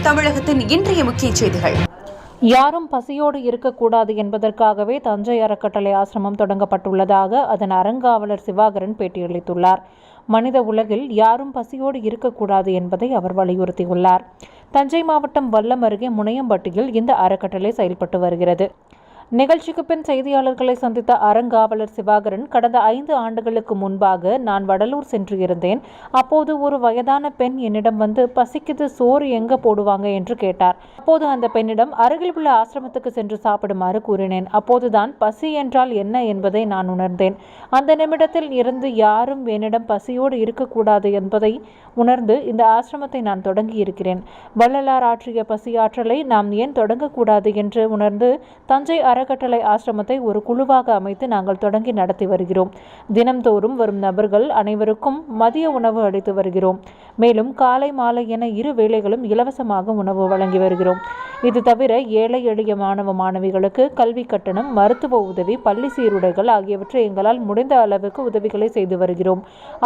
தமிழகத்தின் இன்றைய முக்கிய செய்திகள். யாரும் பசியோடு இருக்கக்கூடாது என்பதற்காகவே தஞ்சை அறக்கட்டளை ஆசிரமம் தொடங்கப்பட்டுள்ளதாக அதன் அறங்காவலர் சிவாகரன் பேட்டியளித்துள்ளார். மனித உலகில் யாரும் பசியோடு இருக்கக்கூடாது என்பதை அவர் வலியுறுத்தியுள்ளார். தஞ்சை மாவட்டம் வல்லம் அருகே முனையம்பட்டியில் இந்த அறக்கட்டளை செயல்பட்டு வருகிறது. நிகழ்ச்சிக்கு பின் செய்தியாளர்களை சந்தித்த அறங்காவலர் சிவாகரன், கடந்த 5 ஆண்டுகளுக்கு முன்பாக நான் வடலூர் சென்று இருந்தேன். அப்போது ஒரு வயதான பெண் என்னிடம் வந்து, பசிக்குது, சோறு எங்க போடுவாங்க என்று கேட்டார். அப்போது அந்த பெண்ணிடம் அருகில் உள்ள ஆசிரமத்துக்கு சென்று சாப்பிடுமாறு கூறினேன். அப்போதுதான் பசி என்றால் என்ன என்பதை நான் உணர்ந்தேன். அந்த நிமிடத்தில் இருந்து யாரும் என்னிடம் பசியோடு இருக்கக்கூடாது என்பதை உணர்ந்து இந்த ஆசிரமத்தை நான் தொடங்கி இருக்கிறேன். வள்ளலார் ஆற்றிய பசியாற்றலை நாம் ஏன் தொடங்கக்கூடாது என்று உணர்ந்து தஞ்சை அறக்கட்டளை ஆசிரமத்தை ஒரு குழுவாக அமைத்து நாங்கள் தொடங்கி நடத்தி வருகிறோம். தினம்தோறும் வரும் நபர்கள் அனைவருக்கும் மதிய உணவு அளித்து வருகிறோம். மேலும் காலை மாலை என 2 வேளைகளும் இலவசமாக உணவு வழங்கி வருகிறோம். இது தவிர ஏழை எளிய மாணவ மாணவிகளுக்கு கல்வி கட்டணம், மருத்துவ உதவி, பள்ளி சீருடைகள் ஆகியவற்றை எங்களால் முடிந்த அளவுக்கு உதவிகளை செய்து வருகிறோம்.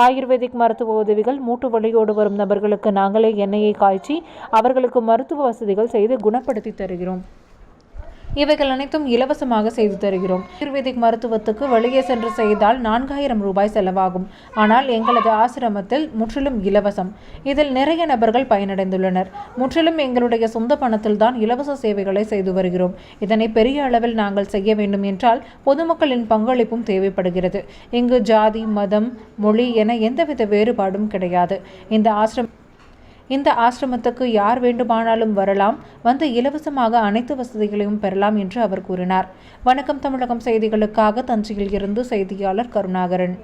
ஆயுர்வேதிக் மருத்துவ உதவிகள், மூட்டு வலியோடு வரும் நபர்களுக்கு நாங்களே எண்ணெயை காய்ச்சி அவர்களுக்கு மருத்துவ வசதிகள் செய்து குணப்படுத்தி தருகிறோம். இவைகள் அனைத்தும் இலவசமாக செய்து தருகிறோம். ஆயுர்வேதிக் மருத்துவத்துக்கு வெளியே சென்று செய்தால் 4000 ரூபாய் செலவாகும். ஆனால் எங்களது ஆசிரமத்தில் முற்றிலும் இலவசம். இதில் நிறைய நபர்கள் பயனடைந்துள்ளனர். முற்றிலும் எங்களுடைய சொந்த பணத்தில் தான் இலவச சேவைகளை செய்து வருகிறோம். இதனை பெரிய அளவில் நாங்கள் செய்ய வேண்டும் என்றால் பொதுமக்களின் பங்களிப்பும் தேவைப்படுகிறது. இங்கு ஜாதி, மதம், மொழி என எந்தவித வேறுபாடும் கிடையாது. இந்த ஆசிரமத்துக்கு யார் வேண்டுமானாலும் வரலாம், வந்து இலவசமாக அனைத்து வசதிகளையும் பெறலாம் என்று அவர் கூறினார். வணக்கம் தமிழகம் செய்திகளுக்காக தஞ்சையில் இருந்து செய்தியாளர் கருணாகரன்.